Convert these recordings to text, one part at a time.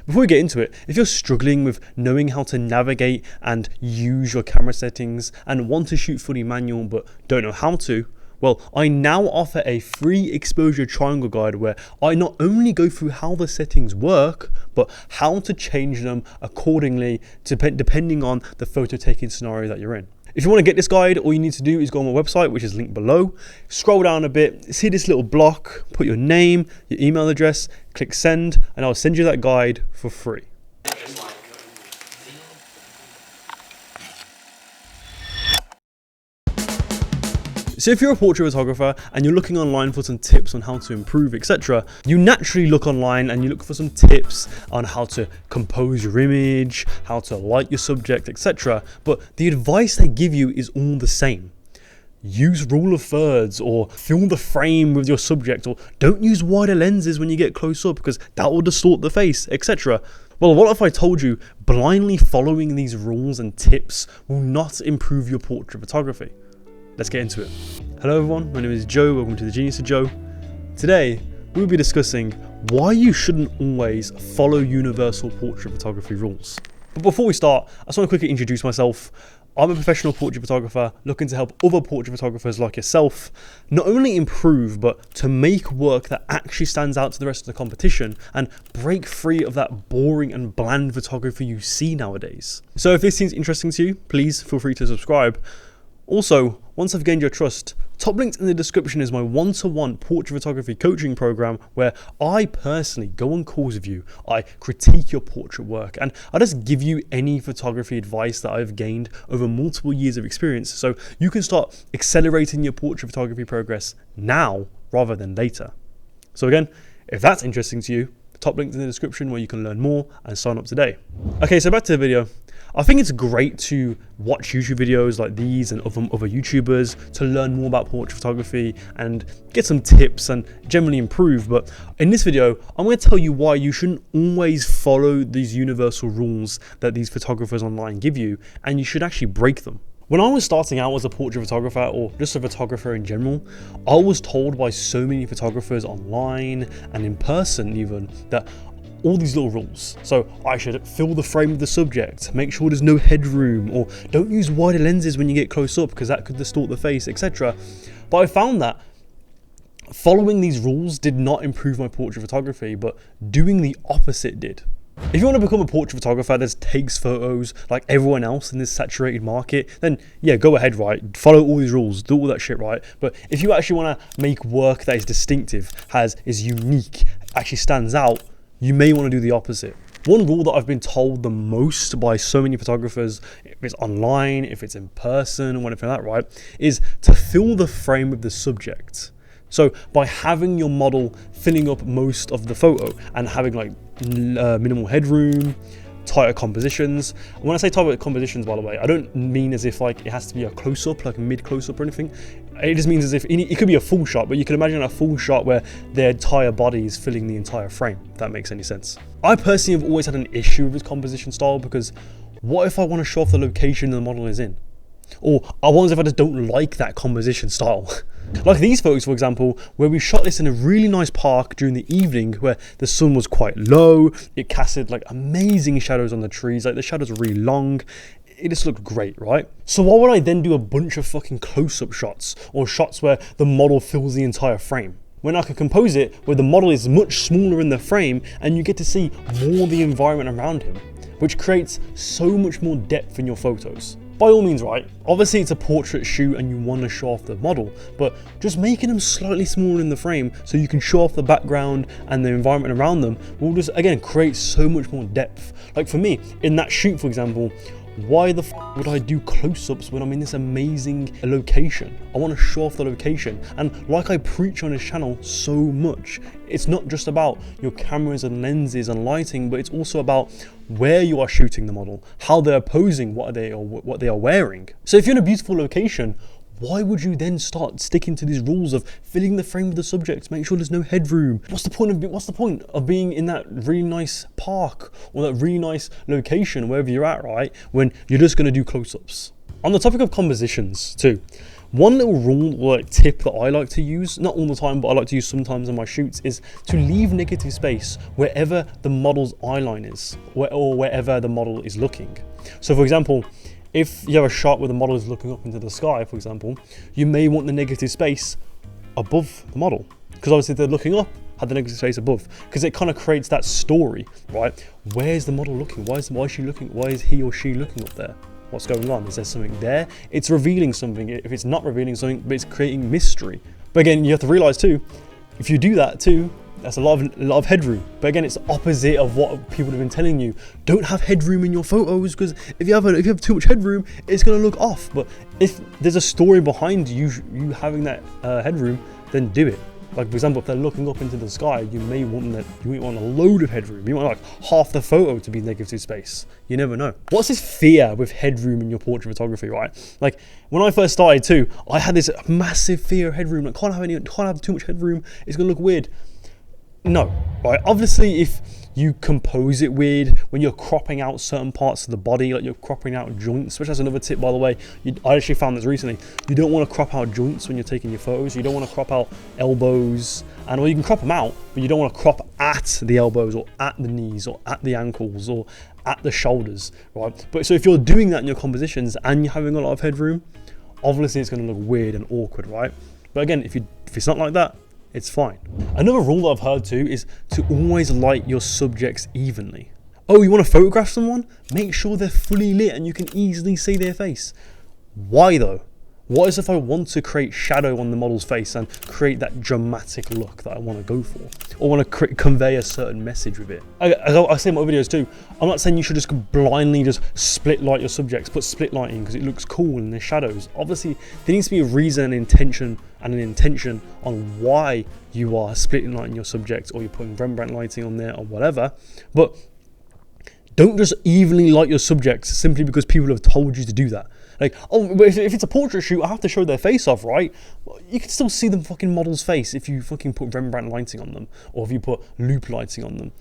Before we get into it, if you're struggling with knowing how to navigate and use your camera settings and want to shoot fully manual but don't know how to, well, I now offer a free exposure triangle guide where I not only go through how the settings work, but how to change them accordingly depending on the photo taking scenario that you're in. If you want to get this guide, all you need to do is go on my website, which is linked below, scroll down a bit, see this little block, put your name, your email address, click send, and I'll send you that guide for free. So if you're a portrait photographer and you're looking online for some tips on how to improve, etc., you naturally look online and you look for some tips on how to compose your image, how to light your subject, etc. But the advice they give you is all the same. Use rule of thirds, or fill the frame with your subject, or don't use wider lenses when you get close up because that will distort the face, etc. Well, what if I told you blindly following these rules and tips will not improve your portrait photography? Let's get into it. Hello everyone, my name is Joe, welcome to the Genius of Joe. Today, we'll be discussing why you shouldn't always follow universal portrait photography rules. But before we start, I just want to quickly introduce myself. I'm a professional portrait photographer looking to help other portrait photographers like yourself not only improve, but to make work that actually stands out to the rest of the competition and break free of that boring and bland photography you see nowadays. So if this seems interesting to you, please feel free to subscribe. Also, once I've gained your trust, top linked in the description is my one-to-one portrait photography coaching program where I personally go on calls with you, I critique your portrait work, and I just give you any photography advice that I've gained over multiple years of experience so you can start accelerating your portrait photography progress now rather than later. So again, if that's interesting to you, the top link in the description where you can learn more and sign up today. Okay, so back to the video. I think it's great to watch YouTube videos like these and other YouTubers to learn more about portrait photography and get some tips and generally improve. But in this video, I'm going to tell you why you shouldn't always follow these universal rules that these photographers online give you, and you should actually break them. When I was starting out as a portrait photographer, or just a photographer in general, I was told by so many photographers online and in person even that all these little rules. So I should fill the frame of the subject, make sure there's no headroom, or don't use wider lenses when you get close up because that could distort the face, etc. But I found that following these rules did not improve my portrait photography, but doing the opposite did. If you want to become a portrait photographer that takes photos like everyone else in this saturated market, then yeah, go ahead, right? Follow all these rules, do all that shit, right? But if you actually want to make work that is distinctive, is unique, actually stands out, you may want to do the opposite. One rule that I've been told the most by so many photographers, if it's online, if it's in person, or anything like that, right, is to fill the frame with the subject. So by having your model filling up most of the photo and having like minimal headroom, tighter compositions. When I say tighter compositions, by the way, I don't mean as if like it has to be a close-up, like a mid-close-up or anything. It just means as if it could be a full shot, but you can imagine a full shot where their entire body is filling the entire frame, if that makes any sense. I personally have always had an issue with this composition style because what if I want to show off the location the model is in? Or I wonder if I just don't like that composition style. Like these photos, for example, where we shot this in a really nice park during the evening where the sun was quite low, it casted like amazing shadows on the trees, like the shadows were really long. It just looked great, right? So why would I then do a bunch of fucking close-up shots or shots where the model fills the entire frame, when I could compose it where the model is much smaller in the frame and you get to see more of the environment around him, which creates so much more depth in your photos? By all means, right, obviously it's a portrait shoot and you want to show off the model, but just making them slightly smaller in the frame so you can show off the background and the environment around them will just, again, create so much more depth. Like for me, in that shoot, for example, why the f would I do close-ups when I'm in this amazing location? I want to show off the location, and like I preach on this channel so much, it's not just about your cameras and lenses and lighting, but it's also about where you are shooting the model, how they're posing, what they are wearing. So if you're in a beautiful location, why would you then start sticking to these rules of filling the frame with the subject, make sure there's no headroom? What's the point of being in that really nice park or that really nice location, wherever you're at, right, when you're just going to do close-ups? On the topic of compositions too, One little rule or like tip that I like to use, not all the time, but I like to use sometimes in my shoots, is to leave negative space wherever the model's eye line is, or wherever the model is looking. So for example, if you have a shot where the model is looking up into the sky, for example, you may want the negative space above the model, because obviously if they're looking up, have the negative space above, because it kind of creates that story, right? Where's the model looking? Why is she looking? Why is he or she looking up there? What's going on? Is there something there? It's revealing something. If it's not revealing something, but it's creating mystery. But again, you have to realize too, if you do that too, that's a lot of headroom. But again, it's the opposite of what people have been telling you. Don't have headroom in your photos, because if you have too much headroom, it's going to look off. But if there's a story behind you having that headroom, then do it. Like for example, if they're looking up into the sky, you may want a load of headroom. You want like half the photo to be negative space. You never know. What's this fear with headroom in your portrait photography, right? Like when I first started too, I had this massive fear of headroom. Like can't have too much headroom. It's gonna look weird. No, right? Obviously, if you compose it weird when you're cropping out certain parts of the body, like you're cropping out joints, which is another tip, by the way. I actually found this recently. You don't want to crop out joints when you're taking your photos. You don't want to crop out elbows, well, you can crop them out, but you don't want to crop at the elbows or at the knees or at the ankles or at the shoulders, right? But so if you're doing that in your compositions and you're having a lot of headroom, obviously it's going to look weird and awkward, right? But again, if it's not like that, it's fine. Another rule that I've heard too is to always light your subjects evenly. Oh, you want to photograph someone? Make sure they're fully lit and you can easily see their face. Why though? What is if I want to create shadow on the model's face and create that dramatic look that I want to go for? Or want to convey a certain message with it? I say in my videos too, I'm not saying you should just blindly just split light your subjects, put split lighting because it looks cool in the shadows. Obviously, there needs to be a reason and intention on why you are splitting lighting your subjects, or you're putting Rembrandt lighting on there or whatever. But don't just evenly light your subjects simply because people have told you to do that. Like, oh, but if it's a portrait shoot, I have to show their face off, right? You can still see the fucking model's face if you fucking put Rembrandt lighting on them, or if you put loop lighting on them,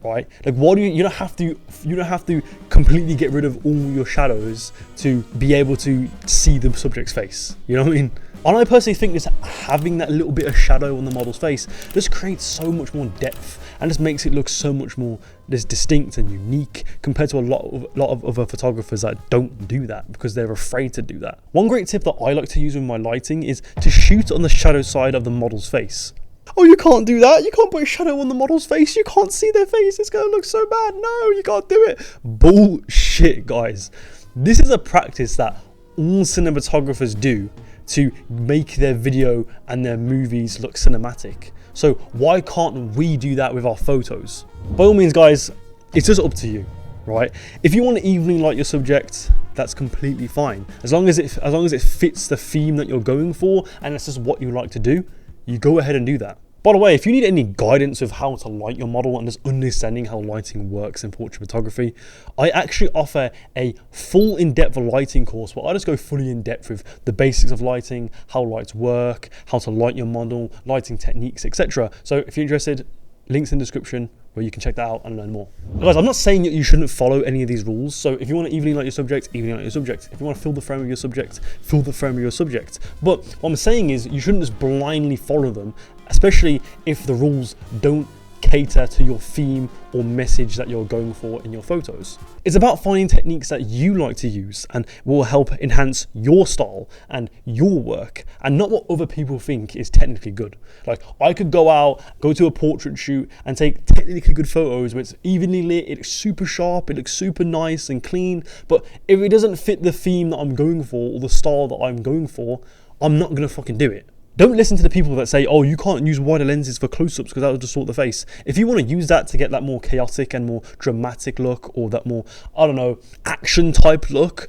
right? Like, what do you don't have to completely get rid of all your shadows to be able to see the subject's face. You know what I mean? And I personally think just having that little bit of shadow on the model's face just creates so much more depth and just makes it look so much more distinct and unique compared to a lot of other photographers that don't do that because they're afraid to do that. One great tip that I like to use with my lighting is to shoot on the shadow side of the model's face. Oh, you can't do that. You can't put a shadow on the model's face. You can't see their face. It's going to look so bad. No, you can't do it. Bullshit, guys. This is a practice that all cinematographers do to make their video and their movies look cinematic. So why can't we do that with our photos? By all means, guys, it's just up to you, right? If you want to evenly light your subject, that's completely fine. As long as it fits the theme that you're going for and it's just what you like to do, you go ahead and do that. By the way, if you need any guidance with how to light your model and just understanding how lighting works in portrait photography, I actually offer a full in-depth lighting course where I just go fully in-depth with the basics of lighting, how lights work, how to light your model, lighting techniques, etc. So if you're interested, links in the description where you can check that out and learn more. Guys, I'm not saying that you shouldn't follow any of these rules. So if you want to evenly light your subject, evenly light your subject. If you want to fill the frame of your subject, fill the frame of your subject. But what I'm saying is you shouldn't just blindly follow them, especially if the rules don't cater to your theme or message that you're going for in your photos. It's about finding techniques that you like to use and will help enhance your style and your work, and not what other people think is technically good. Like, I could go to a portrait shoot and take technically good photos where it's evenly lit, it looks super sharp, it looks super nice and clean, but if it doesn't fit the theme that I'm going for or the style that I'm going for, I'm not gonna fucking do it. Don't listen to the people that say, oh, you can't use wider lenses for close-ups because that will distort the face. If you want to use that to get that more chaotic and more dramatic look, or that more, I don't know, action type look,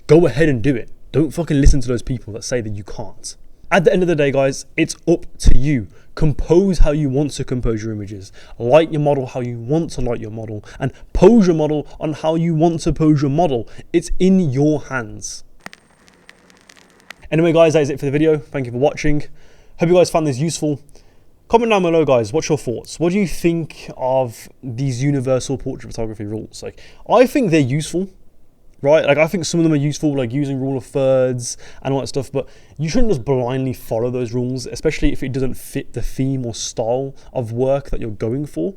go ahead and do it. Don't fucking listen to those people that say that you can't. At the end of the day, guys, it's up to you. Compose how you want to compose your images. Light your model how you want to light your model, and pose your model on how you want to pose your model. It's in your hands. Anyway, guys, that is it for the video. Thank you for watching. Hope you guys found this useful. Comment down below, guys. What's your thoughts? What do you think of these universal portrait photography rules? Like, I think they're useful. right? Like I think some of them are useful, like using rule of thirds and all that stuff, but you shouldn't just blindly follow those rules, especially if it doesn't fit the theme or style of work that you're going for.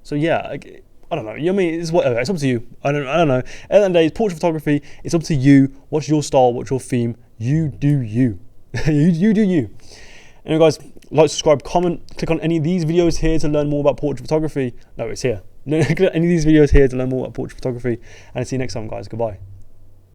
So yeah, like, I don't know. You know what I mean? It's whatever. It's up to you. I don't know. At the end of the day, it's portrait photography. It's up to you. What's your style? What's your theme? You do you. you do you. Anyway, guys, like, subscribe, comment, click on any of these videos here to learn more about portrait photography. No, it's here. Click on any of these videos here to learn more about portrait photography. And I'll see you next time, guys. Goodbye.